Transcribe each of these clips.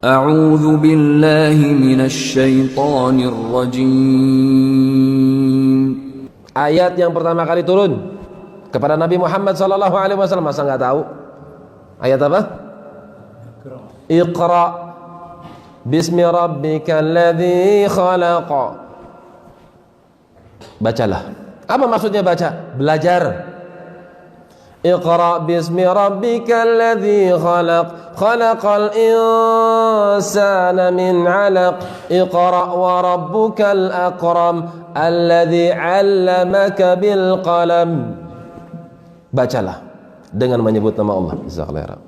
أعوذ بالله من الشيطان الرجيم. Ayat yang pertama kali turun kepada Nabi Muhammad sallallahu alaihi wasallam, masa nggak tahu? Ayat apa? Iqra bismi rabbikal ladzi khalaq. Bacalah. Apa maksudnya baca? Belajar. Iqra bismi rabbikal ladzi khalaq, khalaqal insana min 'alaq, iqra wa rabbukal akram, alladzi 'allamaka bil qalam. Bacalah dengan menyebut nama Allah. Jazakallahu.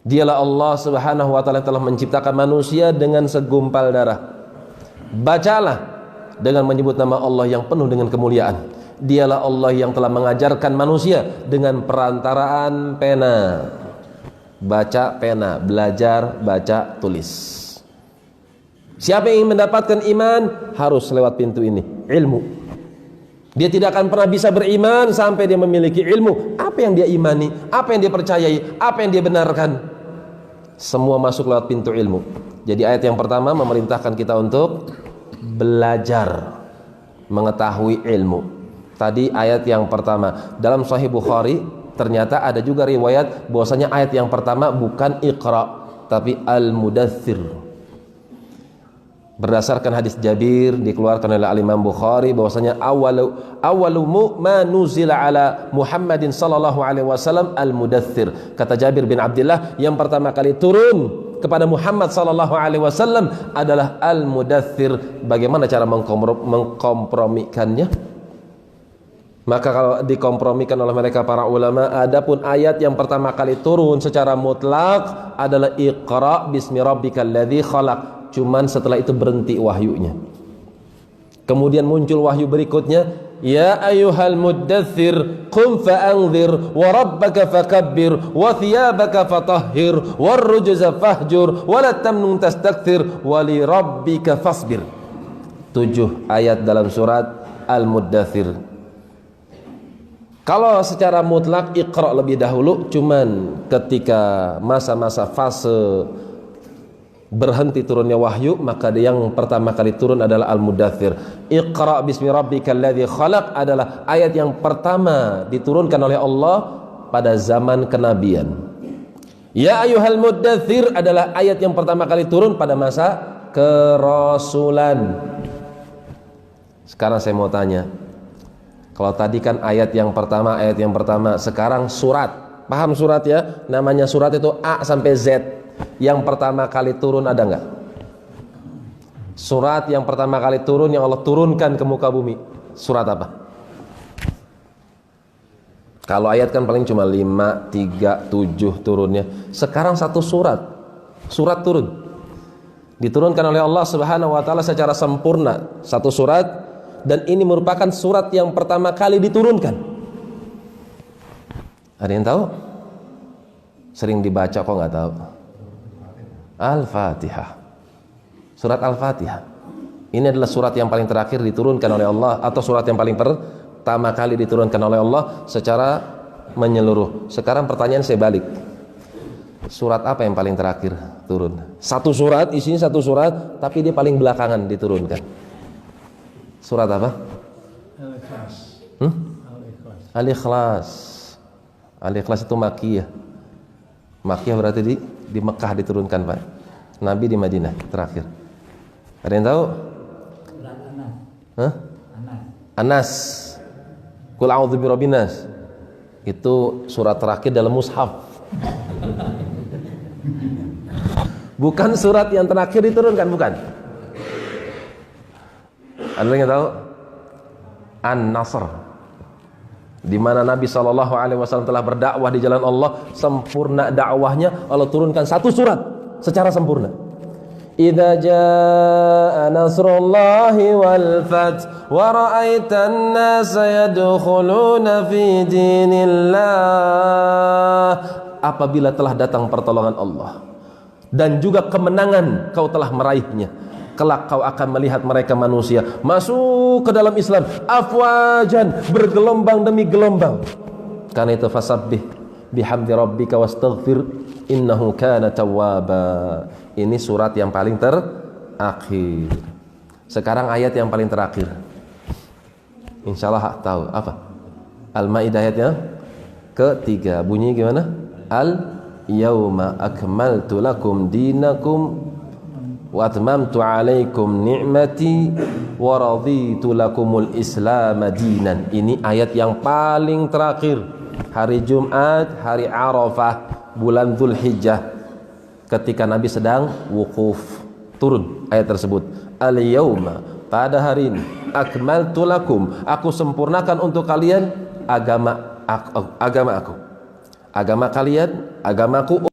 Dialah Allah Subhanahu wa taala telah menciptakan manusia dengan segumpal darah. Bacalah dengan menyebut nama Allah yang penuh dengan kemuliaan. Dialah Allah yang telah mengajarkan manusia dengan perantaraan pena. Baca pena, belajar, baca, tulis. Siapa yang ingin mendapatkan iman harus lewat pintu ini, ilmu. Dia tidak akan pernah bisa beriman sampai dia memiliki ilmu. Apa yang dia imani, apa yang dia percayai, apa yang dia benarkan, semua masuk lewat pintu ilmu. Jadi ayat yang pertama memerintahkan kita untuk belajar, mengetahui ilmu. Tadi ayat yang pertama dalam Sahih Bukhari, ternyata ada juga riwayat bahwasanya ayat yang pertama bukan Iqra tapi Al-Mudaththir. Berdasarkan hadis Jabir dikeluarkan oleh Al-Imam Bukhari bahwasanya awalu ma nuzila ala Muhammadin sallallahu alaihi wasallam Al-Mudaththir. Kata Jabir bin Abdullah, yang pertama kali turun kepada Muhammad sallallahu alaihi wasallam adalah Al-Mudaththir. Bagaimana cara mengkompromikannya? Maka kalau dikompromikan oleh mereka para ulama, adapun ayat yang pertama kali turun secara mutlak adalah Iqra bismi rabbikal ladzi khalaq. Cuman setelah itu berhenti wahyunya. Kemudian muncul wahyu berikutnya, ya ayyuhal muddaththir qum fa'anzir wa rabbaka fakabbir wa thiyabaka fatahhir war rujza fahjur wa la tamnun tastakthir wa li rabbika fasbir. 7 ayat dalam surat Al-Muddaththir. Kalau secara mutlak Iqra lebih dahulu, cuman ketika masa-masa fase berhenti turunnya wahyu, maka yang pertama kali turun adalah Al-Mudaththir. Iqra bismi rabbikal ladzi khalaq adalah ayat yang pertama diturunkan oleh Allah pada zaman kenabian. Ya ayyuhal muddaththir adalah ayat yang pertama kali turun pada masa kerasulan. Sekarang saya mau tanya, kalau tadi kan ayat yang pertama, sekarang surat. Paham surat ya? Namanya surat itu A sampai Z. Yang pertama kali turun ada enggak? Surat yang pertama kali turun yang Allah turunkan ke muka bumi, surat apa? Kalau ayat kan paling cuma 5, 3, 7 turunnya. Sekarang satu surat turun, diturunkan oleh Allah Subhanahu wa taala secara sempurna, satu surat. Dan ini merupakan surat yang pertama kali diturunkan. Ada yang tahu? Sering dibaca kok nggak tahu? Al-Fatihah. Surat Al-Fatihah. Ini adalah surat yang paling terakhir diturunkan oleh Allah, atau surat yang paling pertama kali diturunkan oleh Allah secara menyeluruh. Sekarang pertanyaan saya balik. Surat apa yang paling terakhir turun? Satu surat, isinya satu surat, tapi dia paling belakangan diturunkan. Surat apa? Al-Ikhlas. Al-Ikhlas. Al-Ikhlas itu Makkiyah. Makkiyah berarti di Mekah diturunkan, Pak. Nabi di Madinah terakhir. Ada yang tahu? Anas. Qul a'udzu birabbin nas. Itu surat terakhir dalam mushaf. Bukan surat yang terakhir diturunkan, bukan. Ada yang tahu? An-Nasr, di mana Nabi SAW telah berdakwah di jalan Allah, sempurna dakwahnya, Allah turunkan satu surat secara sempurna. Idza jaa nasrullahi wal fath wa ra'aitan nasa yadkhuluna fi dinillah. Apabila telah datang pertolongan Allah dan juga kemenangan kau telah meraihnya, kelak kau akan melihat mereka manusia masuk ke dalam Islam afwajan, bergelombang demi gelombang. Karena itu fasabbih bihamdi rabbika wastaghfir innahu kana tawwaba. Ini surat yang paling terakhir. Sekarang ayat yang paling terakhir. Insyaallah tahu apa? Al-Maidah ayatnya ketiga. Bunyi gimana? Al-yauma akmaltu lakum dinakum wa atmamtu alaikum ni'mati wa raditu lakumul islam dinan. Ini ayat yang paling terakhir. Hari Jumat, hari Arafah, bulan Dzulhijjah, ketika Nabi sedang wukuf, turun ayat tersebut. Al-yauma, pada hari ini, akmaltu lakum, aku sempurnakan untuk kalian agama aku. Agama kalian, agamaku